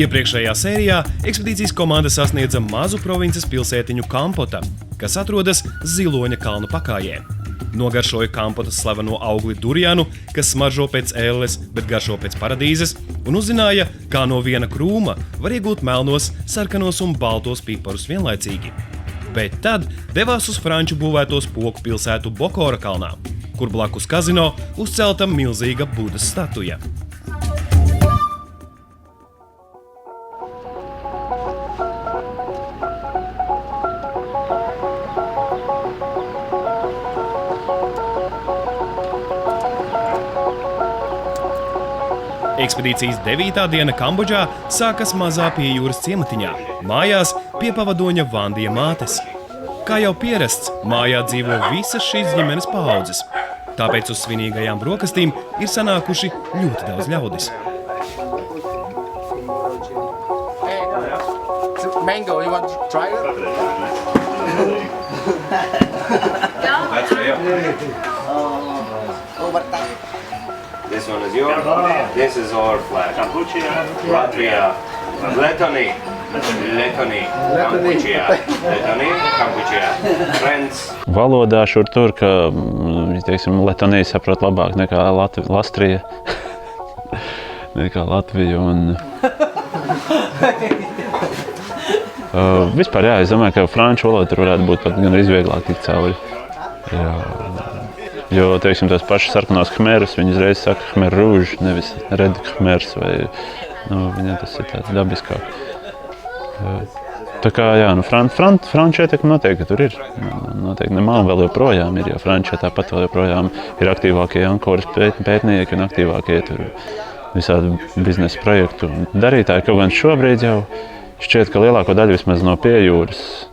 Iepriekšējā sērijā ekspedīcijas komanda sasniedza mazu provinces pilsētiņu Kampota, kas atrodas Ziloņa kalnu pakājē. Nogaršoja Kampotas slaveno augli durjanu, kas smaržo pēc ēles, bet garšo pēc paradīzes, un uzzināja, kā no viena krūma var iegūt melnos, sarkanos un baltos piparus vienlaicīgi. Bet tad devās uz franču būvēto spoku pilsētu Bokora kalnā, kur blakus kazino uzcelta milzīga Budas statuja. Ekspedīcijas 9. diena Kambodžā sākas mazā piejūras ciematiņā, mājās pie pavadoņa Vandija mātes. Kā jau pierasts, mājā dzīvo visas šīs ģimenes paaudzes, tāpēc uz svinīgajām brokastīm ir sanākuši ļoti daudz ļaudis. Mango, you want to try it? This one is yours. This is our flag. Latvia. Letoni. Kampučijā. Friends. Valodā šur tur, ka, teiksim, Letonija saprot labāk nekā Lastrija, nekā Latvija un... Vispār, jā, es domāju, ka franču valoda tur varētu būt pat gan izvieglāk tik cauri. Jā. Jo, teiksim, tās pašas sarkanās khmerus, viņi uzreiz saka khmer rouge, nevis red khmers, vai, viņiem tas ir tāds dabiskāk. Tā kā, jā, franču ietekme noteikti tur ir. Noteikti nemaz vēl joprojām ir, jo franču tāpat vēl joprojām ir aktīvākie Ankoras pētnieki un aktīvākie tur visādi biznesa projektu darītāji. Kaut gan šobrīd jau šķiet, ka lielāko daļu vismaz no piejūras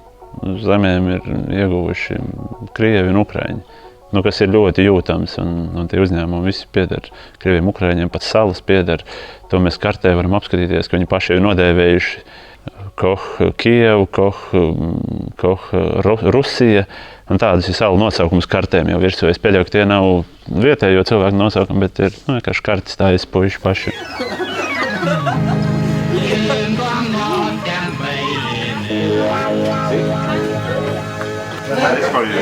zemēm ir ieguvuši Krievi un Ukraiņi. Kas ir ļoti jūtams, un tie uzņēmumi visi pieder Krieviem, Ukraiņiem, pat salas pieder. To mēs kartē varam apskatīties, ka viņi paši ir nodēvējuši Koh Kievu, Koh Rusija, un tādas ir salu nosaukums kartēm jau virsū. Es pieļauju, ka tie nav vietējo cilvēku nosaukumi, bet ir vienkārši kartes tājas puiši paši. That is for you.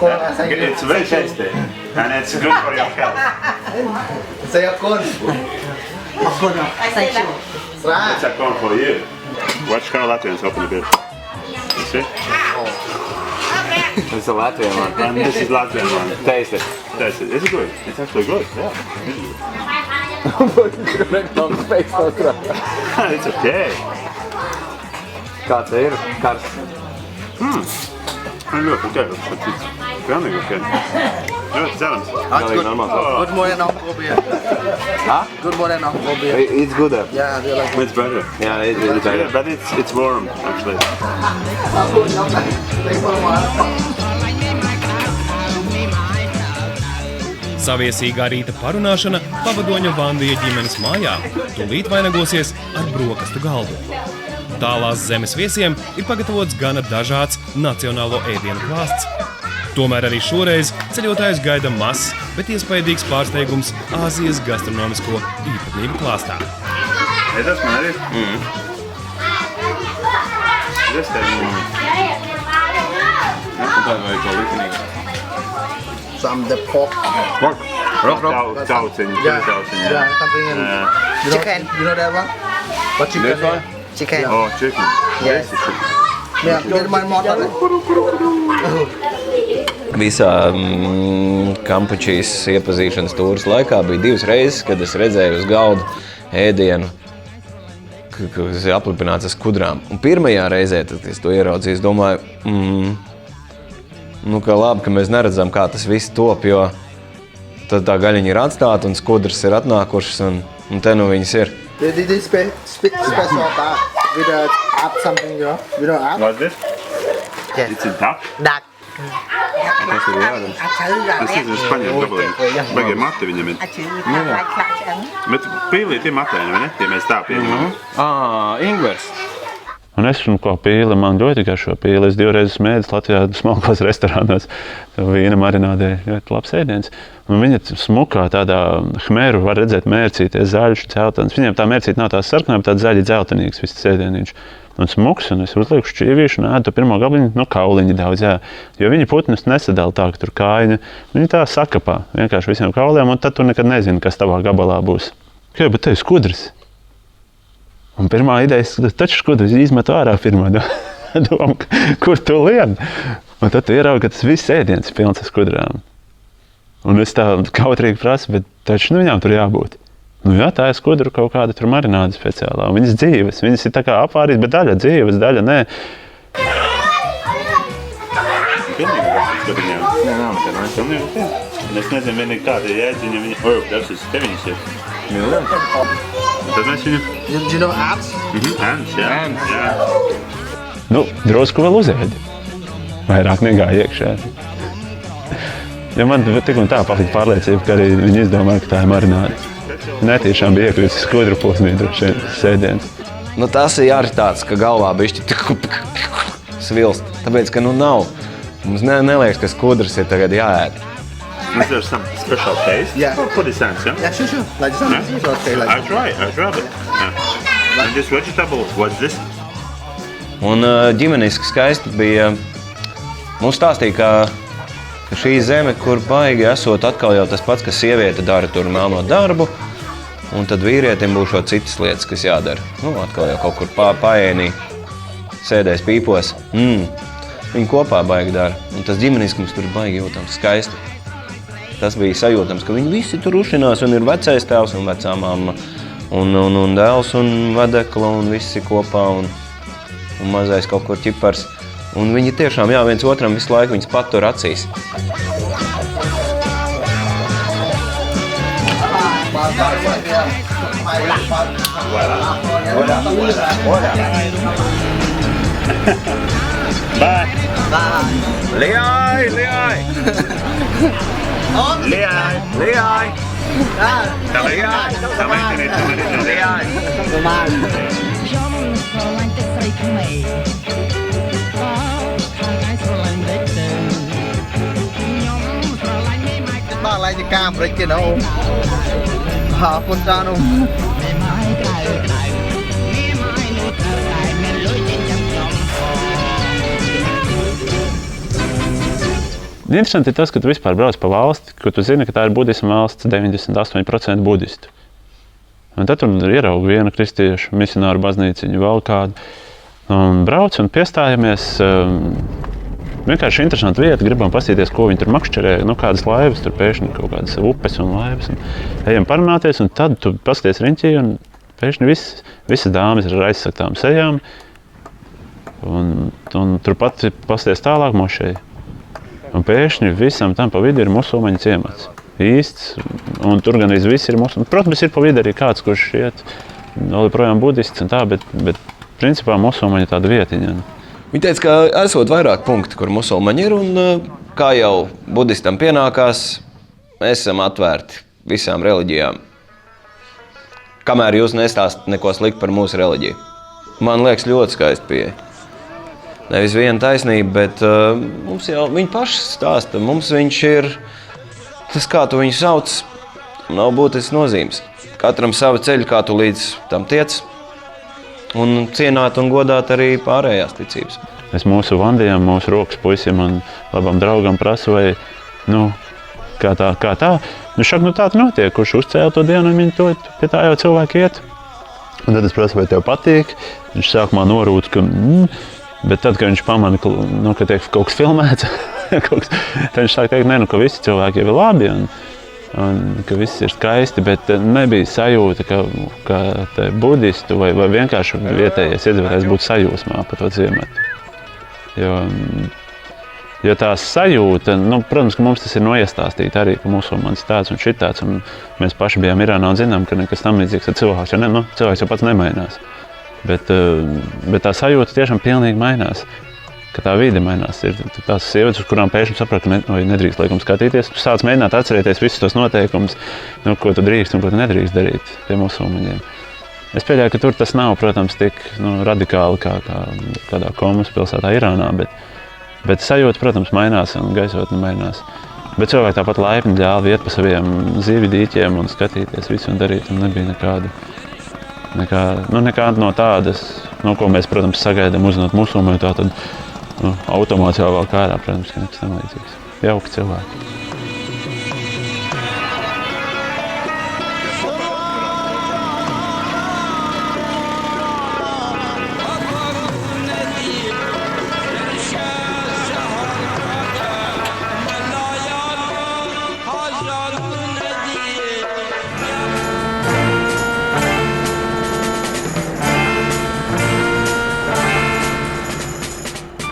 It's very tasty and it's good for your health. It's a corn for you. Watch how Latvians open a beer. You see? This is a Latvian one. And this is Latvian one. Taste it. Taste it. Is it good? It's actually good. Yeah. It's okay. Kāds ir? Karsts. Ļoti ok. Pilnīgi ok. Ļoti cerams. Galīgi normāls. Good morning, Uncle Beer. Huh? Good morning, Uncle Beer. It's good. Yeah, I like It's better. Yeah, it's better. But it's warm, actually. Saviesīgā rīta parunāšana pavadoņa Vandija ģimenes mājā tūlīt vainagosies ar brokastu galdu. Tālās zemes viesiem ir pagatavots gana dažāds nacionālo ēdienu klāsts. Tomēr arī šoreiz ceļotājus gaida mazs, bet iespaidīgs pārsteigums Āzijas gastronomisko īpatnību klāstā. Tas man arī? Tas tev Tā vai to likinīgi. some the pork. Tauciņi. Yeah, something in Chicken. You know that one? What chicken? This one? Chicken. Oh, chicken. Yes. Yeah, get my mother. Visā Kampučijas iepazīšanas tūras laikā bija 2 reizes, kad es redzēju uz galda ēdienu, kas ir aplipināts ar skudrām. Un pirmajā reizē, tad es to ieraudzīju, es domāju, ka labi, ka mēs neredzam, kā tas viss top, jo tad tā gaļiņa ir atstāta un skudras ir atnākušas un te nu viņas ir. Did they special that with add something, you know? You know add? What's this? Yes. It's in duck. Duck. Tas ir jādams. Tas ir spaņiem gabalīgi. Baigi mati viņam ir. Bet pīlīt ir matēni, vai ne? Tie mēs tā pieņemam. Ingvers. Un es ko pīli, man ļoti garšo pīli. Es 2 reizes mēdzu Latvijā smalkos restorānos. Vīna marinādē ļoti labs ēdiens. Un viņa smukā tādā khmeru var redzēt mērcīties, zaļš, dzeltens. Viņiem tā mērcīte nav tās sarkanā, bet tāds zaļi dzeltenīgs viss ēdienīgs. Un smuks, un es uzlieku šķīvīšu un ēdu to pirmo gabaliņu, kauliņi daudz, jā. Jo viņi putnus nesadala tā, ka tur kājiņa. Viņi tā sakapā vienkārši visiem kauliem, un tad tu nekad nezini, kas tavā gabalā būs. Jā, bet tev skudras. Un pirmā ideja, taču skudras izmet ārā pirmā doma, kur tu lien. Un tad tu ieraugi, ka tas viss ēdiens ir pilns ar skudrām. Un es tā kautrīgi prasu, bet taču viņām tur jābūt. Nu jā, tā ir skudru kaut kāda tur marināda speciālā. Un viņas dzīves, viņas ir tā kā apvārīs, bet daļa dzīves, daļa nē. Es nezinu, vienīgi kāda ir jēdziņa viņa... tas ir teviņas ir. Tad mēs viņu... Do you know ants? Ants, jā. Nu, drusku vēl uzēdi. Vairāk negāja iekšā. Ja man tik un tā palika pārliecība, ka arī viņi izdomāja, ka tā ir marināde. Netiešām bija iekļūts skudru posmī droši vien sēdiens. Nu, tas ir arī tāds, ka galvā bišķi svilst. Tāpēc, ka nav. Mums neliekas, ka skudras ir tagad jāēd. Is there some special taste for this ants, yeah? Yeah, sure. Like this one is okay. Like I'll try it. Yeah. And this vegetable, what's this? Un ģimeniski skaisti bija. Mums stāstīja, ka šī zeme, kur baigi esot atkal jau tas pats, ka sieviete dara tur melno darbu, un tad vīrietim būs šo citas lietas, kas jādara. Nu, atkal jau kaut kur paēnī, sēdēs pīpos. Viņi kopā baigi dara, un tas ģimeniskums tur baigi jūtams skaisti. Tas bija sajūtams, ka viņi visi tur ušinās, un ir vecais tēvs un vecā mamma, un dēls un vadekla, un visi kopā, un mazais kaut kur ķipars. Un viņi tiešām, jā, viens otram visu laiku viņas patur acīs. Bye. Liai! Liai! Ba lại cái cam đấy kia đâu. Phun ra đâu. Interesanti ir tas, ka tu vispār brauc pa valsti, ka tu zini, ka tā ir budisma valsts 98% budistu. Un tad tur ieraugi vienu kristiešu misionāru baznīciņu, vēl kādu. Un brauc un piestājamies. Vienkārši interesanti vieta, gribam pastīties, ko viņi tur makšķerē, kādas laivas, tur pēkšņi kaut kādas upes un laivas. Un ejam parunāties, un tad tu pasties riņķī, un pēkšņi visas dāmas ir ar aizsaktām sejām. Un turpat pasties tālāk mošei. Un pēkšņi visam tam pa vidu ir musulmaņu ciemats. Īsts, un tur gan viss ir musulmaņi. Protams, ir pa vidu arī kāds, kurš iet, vēl joprojām budists un tā, bet principā musulmaņi ir tāda vietiņa. Viņi teica, ka esot vairāk punkti, kur musulmaņi ir, un kā jau budistam pienākās, mēs esam atvērti visām reliģijām. Kamēr jūs nestāstat neko sliktu par mūsu reliģiju. Man liekas ļoti skaisti pieeja. Nevis viena taisnība, bet mums jau viņi paši stāsta. Mums viņš ir, tas kā tu viņu sauc, nav būtisks nozīmes. Katram sava ceļa, kā tu līdz tam tiec, un cienāt un godāt arī pārējās ticības. Es mūsu vandījām, mūsu rokas puisim un labam draugam prasu, vai, kā tā. Tā notiek, kurš uzcēla to dienu, un viņi to pie tā jau cilvēki iet. Un tad es prasu, vai tev patīk. Viņš sākumā norūc, ka bet tad, kad viņš pamana, ka tiek kaut kas filmēts, tad viņš sāk teikt, ka visi cilvēki jau ir labi un ka viss ir skaisti, bet nebija sajūta, ka te budistu vai vienkārši vietējais iedzīvotājs būtu sajūsmā par to ciematu. Jo tā sajūta, protams, ka mums tas ir noiestāstīt arī, ka musulmanis tāds un šitāds, un mēs paši bijām Irānā un zinām, ka nekas tam līdzīgs ar cilvēks, jo cilvēks jau pats nemainās. Bet tā sajūta tiešām pilnīgi mainās, ka tā vide mainās. Ir tās sievietes, uz kurām pēkšņi saprot, ka nedrīkst laikam skatīties. Tu sāc mēģināt atcerēties visus tos noteikumus, ko tu drīkst un ko tu nedrīkst darīt pie musulmaņiem. Es pieļauju, ka tur tas nav, protams, tik radikāli kā kādā Komas pilsētā Irānā, bet sajūta, protams, mainās un gaisotne mainās. Bet cilvēki tāpat laipni ļāva iet pa saviem zīvi dīķiem un skatīties visu un darīt, un nebija nekāda no tādas, ko mēs, protams, sagaidām uzzinot musulmaņu, tā tad automāts jau vēl kārā, protams, ka nekas tam līdzīgs. Jauki cilvēki.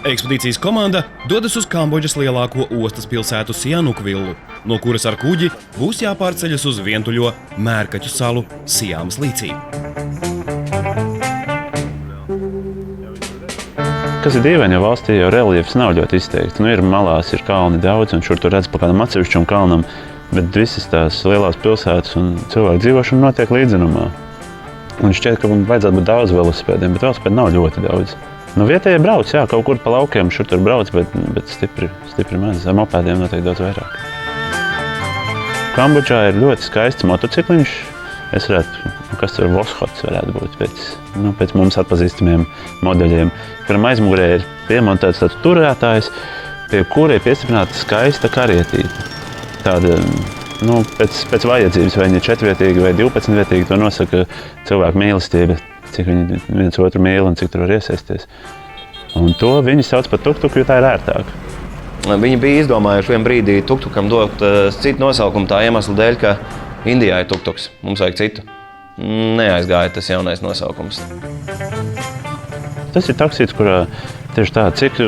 Ekspedīcijas komanda dodas uz Kambodžas lielāko ostas pilsētu Sianukvillu, no kuras ar kuģi būs jāpārceļas uz vientuļo Mērkaķu salu Siamas līcī. Kas ir dīvaini, jo valstī jau reljefs nav ļoti izteikts. Ir malās, ir kalni daudz, un šur tur redz pa kādam atsevišķam kalnam, bet visas tās lielās pilsētas un cilvēku dzīvošana notiek līdzenumā. Un šķiet, ka vajadzētu būt daudz velosipēdiem, bet velosipēdi nav ļoti daudz. Vietējie brauc, jā, kaut kur pa laukiem šur tur brauc, bet stipri maz. Ar mopēdiem noteikti daudz vairāk. Kambodžā ir ļoti skaists motocikliņš. Es redzu, kas tur Voshots varētu būt pēc mums atpazīstamiem modeļiem, kuram aizmugurē ir piemontēts tāds turētājs, pie kura ir piestiprināta skaista karietīte. Tāda, pēc vajadzības, vai viņi ir 4-vietīgi vai 12-vietīgi, to nosaka cilvēku mīlestība. Cik viņi viens otru mīl un cik tur var iesaisties. Un to viņi sauc par tuktuku, jo tā ir ērtāk. Viņi bija izdomājuši vien brīdī tuktukam dot citu nosaukumu tā iemesla dēļ, ka Indijā ir tuktuks, mums vajag citu. Neaizgāja tas jaunais nosaukums. Tas ir taksīts, kurā tieši tā, cik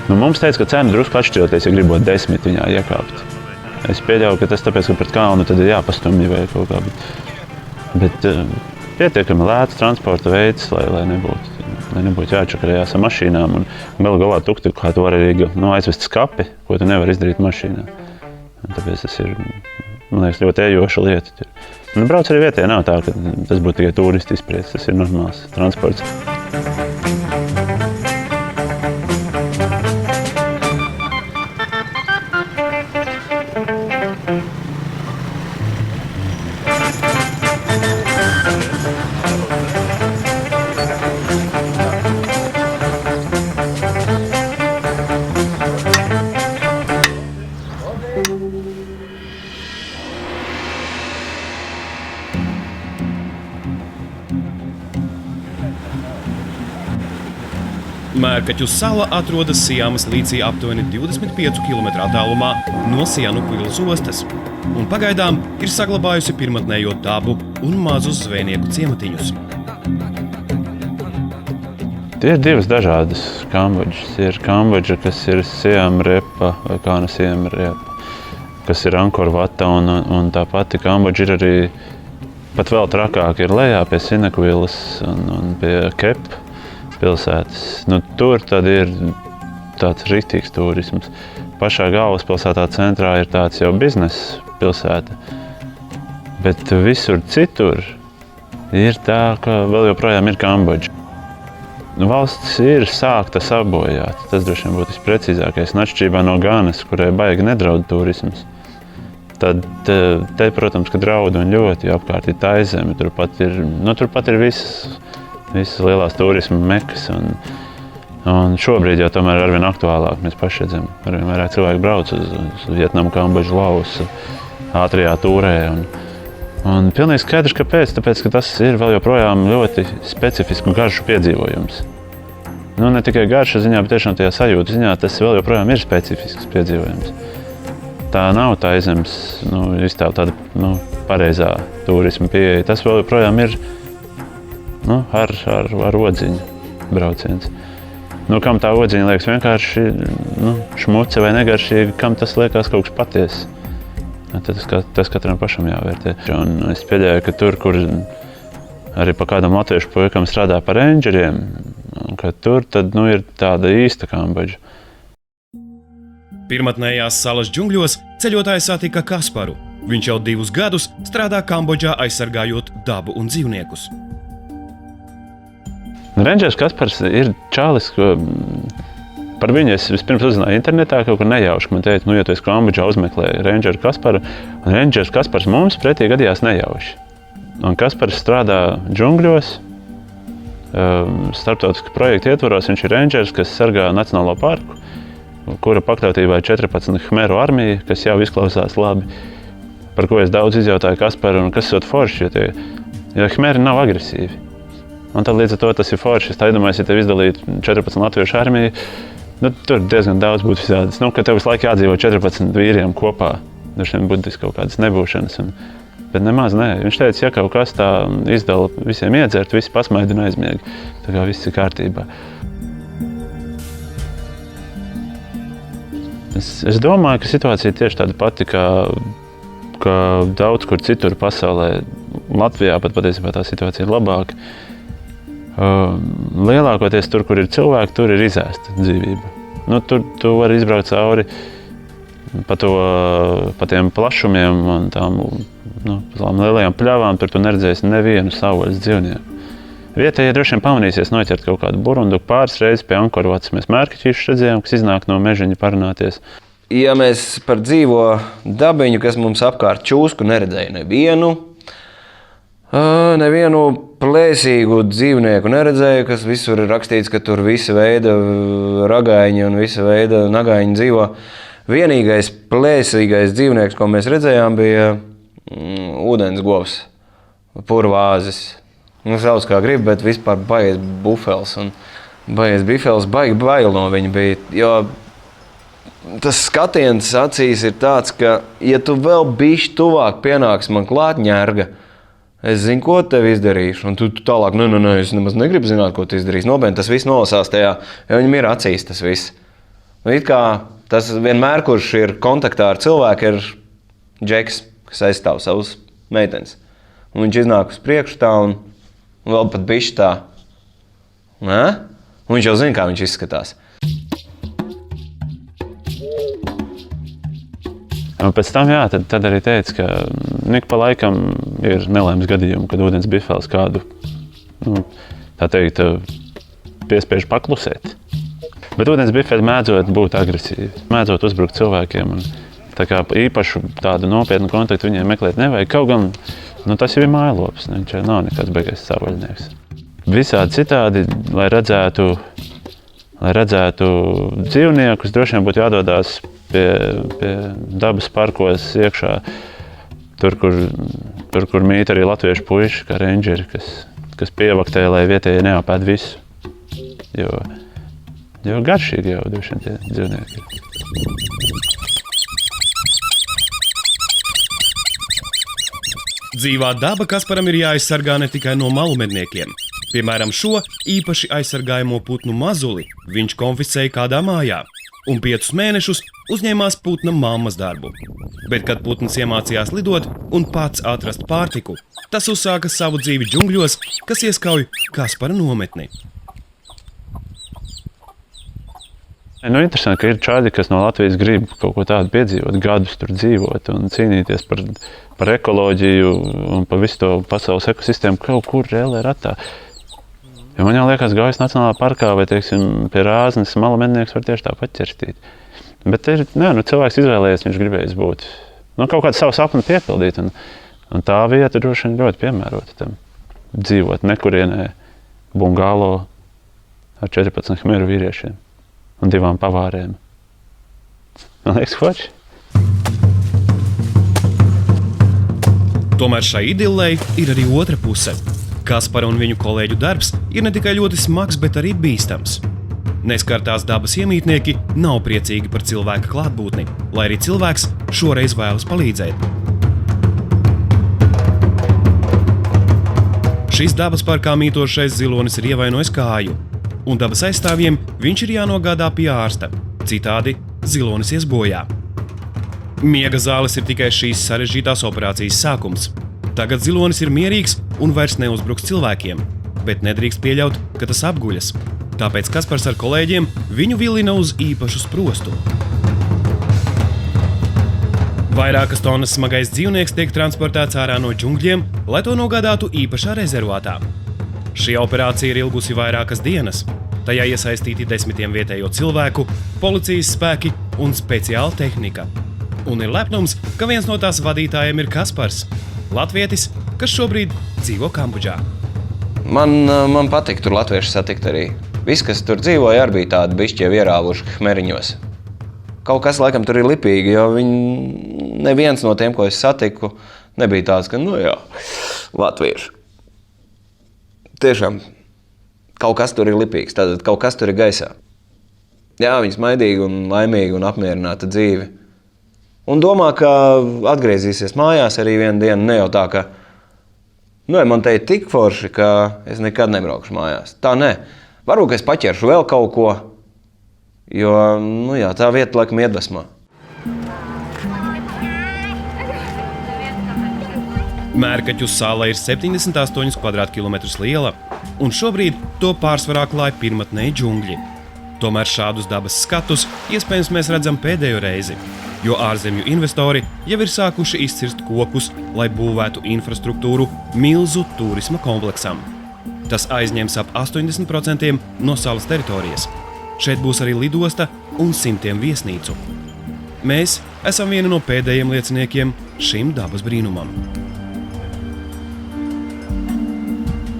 mums teica, ka cena drusku atšķiroties, ja gribot 10 viņā iekāpt. Es pieļauju, ka tas tāpēc, ka pret kalnu tad ir jāpastumj vai kaut kā, bet pietiekami lēts transporta veids, lai nebūtu jāčakarējās ar mašīnām. Un galu galā tuktuku, kā tu vari arī aizvest skapi, ko tu nevari izdarīt mašīnā. Un tāpēc tas ir, man liekas, ļoti ejoša lieta. Brauc arī vietē, nav tā, ka tas būtu tikai turisti izpriec, tas ir normāls transports. Mērkaķu sala atrodas Siamas līcī aptuveni 25 km attālumā no Sianukvillas ostas un pagaidām ir saglabājusi pirmotnējo dabu un mazus zvejnieku ciematiņus. Tie ir divas dažādas Kambodžas. Ir Kambodža, kas ir Siam Repa vai Kāna Siam Repa, kas ir Angkor Vata, un tā pati Kambodža ir arī pat vēl trakāk ir lejā pie Sianukvillas un pie Kep pilsētas. Tur tad ir tāds rītīgs turisms. Pašā galvaspilsētā centrā ir tāds jau biznesa pilsēta, bet visur citur ir tā, ka vēl joprojām ir Kambodža. Valsts ir sākta sabojāt, tas droši vien būtu visprecīzākais, un atšķirībā no Ganas, kurai baigi nedraud turisms. Tad te, protams, ka draud un ļoti, jo apkārt ir Taizeme, turpat ir visas lielās turisma mekas, un šobrīd jau tomēr arvien aktuālāk mēs paši redzam. Arvien vairāk cilvēki brauc uz Vietnamu, Kambodžu, Laosu, ātrijā tūrē. Un pilnīgi skaidrs, kāpēc, tāpēc, ka tas ir vēl joprojām ļoti specifisku garšu piedzīvojums. Ne tikai garša ziņā, bet tiešām tajā sajūta ziņā tas vēl joprojām ir specifisks piedzīvojums. Tā nav Taizemes izstāv tāda pareizā turisma pieeja. Tas vēl joprojām ir ar odziņu brauciens. Kam tā odziņa liekas vienkārši šmuce vai negaršīga, kam tas liekas kaut kas patiess. Tas katram pašam jāvērtē. Un es pieļauju, ka tur, kur arī pa kādam latviešu puikam strādā par rendžeriem, ka tur tad ir tāda īsta Kambodža. Pirmotnējās salas džungļos ceļotājs satika Kasparu. Viņš jau 2 gadus strādā Kambodžā aizsargājot dabu un dzīvniekus. Rangers Kaspars ir čālis, ko par viņu es vispirms uzzināju internetā, kaut kur nejauši. Man teica, ja tu esi Kambodžā uzmeklē Rangeru Kasparu, un Rangers Kaspars mums pretī gadījās nejauši. Un Kaspars strādā džungļos, starptautiska projekta ietvaros, viņš ir Rangers, kas sargā Nacionālo parku, kura pakļautībā ir 14 Khmeru armija, kas jau izklausās labi, par ko es daudz izjautāju Kasparu, un kas esot forši, jo Khmeri nav agresīvi. Un tad līdz ar to tas ir forši. Es tā iedomājos, ja tev izdalītu 14 latviešu armiju, tur diezgan daudz būtu visādas. Ka tev visu laiku jādzīvo 14 vīriem kopā. Dažiem būtu kaut kādas nebūšanas. Bet nemaz nē. Viņš teica, ja kaut kas tā izdala visiem iedzert, visi pasmaida un aizmiega. Tā kā viss ir kārtībā. Es domāju, ka situācija tieši tāda pati, kā daudz kur citur pasaulē. Latvijā pat patiesībā tā situācija ir labāka. Lielākoties tur, kur ir cilvēki, tur ir izēsta dzīvība. Tur tu vari izbraukt cauri pa tiem plašumiem un tām lielajām pļavām, tur tu neredzēsi nevienu savvaļas dzīvnieku. Vietēji droši vien pamanīsies noķert kaut kādu burunduku pāris reizes pie Ankorvatas. Mēs mērķiķīšus redzējām, kas iznāk no mežiņa parunāties. Ja mēs par dzīvo dabiņu, kas mums apkārt čūsku, neredzēja nevienu plēsīgu dzīvnieku neredzēju, kas visur ir rakstīts, ka tur visa veida ragaiņi un visa veida nagaiņi dzīvo. Vienīgais plēsīgais dzīvnieks, ko mēs redzējām, bija ūdens govs, purvāzis. Sauc kā grib, bet vispār baies bufels un baies bifels, baigi bail no viņa bija. Jo tas skatiens acīs ir tāds, ka ja tu vēl bišķi tuvāk pienāks man klāt ņērga, es zinu, ko tev izdarīšu, un tu tālāk, nē, es nemaz negribu zināt, ko tu izdarīsi. Nopietni, tas viss nolasās tajā, jo viņam ir acīs tas viss. It kā tas vienmēr, kurš ir kontaktā ar cilvēku, ir džeks, kas aizstāv savus meitenes. Un viņš iznāk uz priekšu tā un vēl pat bišķi tā. Nē? Un viņš jau zina, kā viņš izskatās. Un pēc tam, tad arī teica, ka nik pa laikam ir nelaimes gadījumi, kad ūdens bifels kādu, tā teikt, piespiež paklusēt. Bet ūdens bifeli mēdzot būt agresīvi, mēdzot uzbrukt cilvēkiem. Un tā kā īpašu tādu nopietnu kontaktu viņiem meklēt nevajag. Kaut gan, tas jau ir mājlops, viņš nav nekāds beigais savvaļnieks. Visādi citādi, lai redzētu dzīvniekus, droši vien būtu jādodās pie dabas parkos iekšā, tur, kur mīt arī latviešu puiši, kā rangeri, kas pievaktē, lai vietēji neapēd visu. Jo garšīgi jau droši vien tie dzīvnieki ir. Dzīvā daba Kasparam ir jāaizsargā ne tikai no malumedniekiem. Piemēram, šo īpaši aizsargājamo putnu mazuli viņš konfiscēja kādā mājā un 5 mēnešus uzņēmās putna mammas darbu. Bet, kad putns iemācījās lidot un pats atrast pārtiku, tas uzsāka savu dzīvi džungļos, kas ieskauj Kaspara nometni. Interesanti, ka ir čādi, kas no Latvijas grib kaut ko tādu piedzīvot, gadus tur dzīvot un cīnīties par ekoloģiju un par visu to pasaules ekosistēmu kaut kur reāli ratā. Jo man jau liekas, Gaujas Nacionālā parkā vai, teiksim, pie Rāznes malumednieks var tieši tāpat ķerstīt. Bet cilvēks izvēlējies, viņš gribējis būt. Kaut kādu savu sapni piepildīt, un tā vieta droši vien ļoti piemērota tam. Dzīvot nekurienē bungalo ar 14 khmeru vīriešiem un 2 pavāriem. Man liekas, forši. Tomēr šai idillei ir arī otra puse. Kaspara un viņu kolēģu darbs ir ne tikai ļoti smags, bet arī bīstams. Neskartās dabas iemītnieki nav priecīgi par cilvēka klātbūtni, lai arī cilvēks šoreiz vēlas palīdzēt. Šis dabas parkā mītošais zilonis ir ievainojis kāju, un dabas aizstāvjiem viņš ir jānogādā pie ārsta, citādi zilonis ies bojā. Miega zāles ir tikai šīs sarežģītās operācijas sākums. Tagad zilonis ir mierīgs un vairs neuzbruks cilvēkiem, bet nedrīkst pieļaut, ka tas apguļas. Tāpēc Kaspars ar kolēģiem viņu vilina uz īpašu sprostu. Vairākas tonnas smagais dzīvnieks tiek transportēts ārā no džungļiem, lai to nogādātu īpašā rezervātā. Šī operācija ir ilgusi vairākas dienas. Tajā iesaistīti 10 vietējo cilvēku, policijas spēki un speciāla tehnika. Un ir lepnums, ka viens no tās vadītājiem ir Kaspars, latvietis, kas šobrīd dzīvo Kambodžā. Man patīk tur latvieši satikt arī. Visi, kas tur dzīvoja, arī bija tādi bišķi jau ierāvuši khmeriņos. Kaut kas laikam tur ir lipīgi, jo viņi neviens no tiem, ko es satiku, nebija tāds, ka, latvieši. Tiešām, kaut kas tur ir lipīgs, tātad kaut kas tur ir gaisā. Jā, viņi smaidīgi un laimīgi un apmierināta dzīve. Un domā, ka atgriezīsies mājās arī vienu dienu, ne jau tā, ka man te ir tik forši, ka es nekad nebraukšu mājās. Tā nē. Varbūt, ka es paķeršu vēl kaut ko, jo, tā vieta laikam iedvesmā. Mērkaķu sala ir 78 kvadrātkilometrus liela, un šobrīd to pārsvarā klāj pirmatnēji džungļi. Tomēr šādus dabas skatus iespējams mēs redzam pēdējo reizi, jo ārzemju investori jau ir sākuši izcirst kokus, lai būvētu infrastruktūru milzu turisma kompleksam. Tas aizņems ap 80% no salas teritorijas. Šeit būs arī lidosta un 100 viesnīcu. Mēs esam vieni no pēdējiem lieciniekiem šim dabas brīnumam.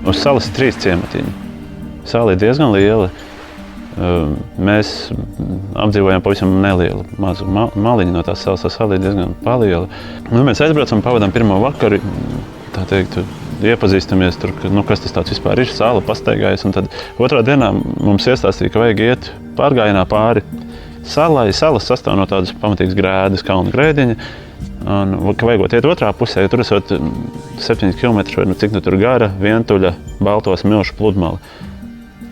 Uz salas ir 3 ciematiņi. Sala ir diezgan liela. Mēs apdzīvojām pavisam nelielu mazu maliņu no tās salas. Tā sala ir diezgan liela. Mēs aizbraucam, pavadām pirmo vakaru, tā teikt, iepazīstamies tur, kas tas tāds vispār ir, sala, pastaigājas. Un tad otrā dienā mums iestāstīja, ka vajag iet pārgājienā pāri salai. Salas sastāv no tādas pamatīgas grēdas, kalnu grēdiņa. Un, ka vajagot iet otrā pusē, jo tur esot 7 km, cik tur gara, vientuļa, balto smilšu pludmale.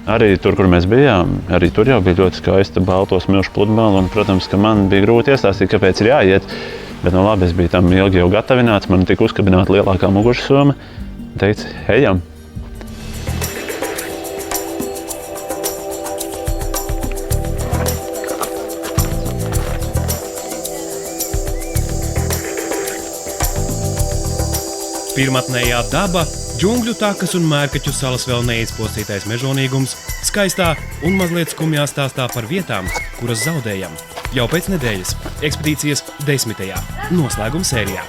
Arī tur, kur mēs bijām, arī tur jau bija ļoti skaista balto smilšu pludmale. Un, protams, ka man bija grūti iestāstīt, kāpēc ir jāiet. Bet labi, es biju tam ilgi jau gatavināts, man tika uzkabināta lielākā mugursoma. Teica, ejam! Pirmatnējā daba, džungļu takas un mērkaķu salas vēl neizpostītais mežonīgums, skaistā un mazliet skumjā stāstā par vietām, kuras zaudējam. Jau pēc nedēļas ekspedīcijas 10. noslēguma sērijā.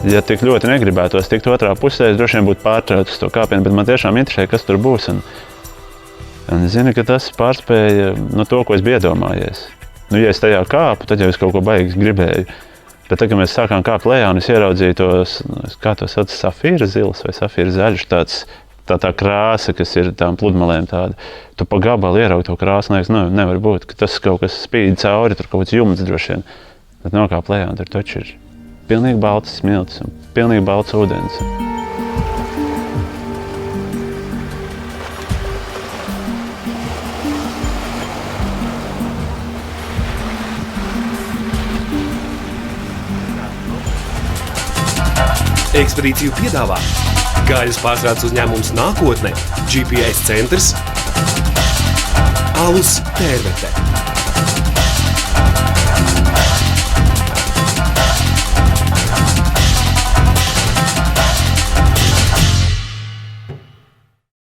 Ja tik ļoti negribētos tikt otrā pusē, es droši vien būtu pārtraucis to kāpienu, bet man tiešām interesē, kas tur būs. Un zinu, ka tas pārspēja to, ko es biju iedomājies. Ja es tajā kāpu, tad jau es kaut ko baigi gribēju. Bet tad, kad mēs sākām kāpt lejā un es ieraudzīju tos, kā to sauc, safīra zils vai safīra zaļš, tā krāsa, kas ir tām pludmalēm tāda. Tu pa gabalu ieraugi to krāsu, liekas, nevar būt, ka tas kaut kas spīd cauri, tur kaut kāds jumts droši vien. Tad nokāp lejā un tur taču ir pilnīgi balts smiltis un pilnīgi balts ūdens. Ekspedīciju piedāvā gaļas pārstrādes uzņēmums Nākotne, GPS centrs, alus Tērvete.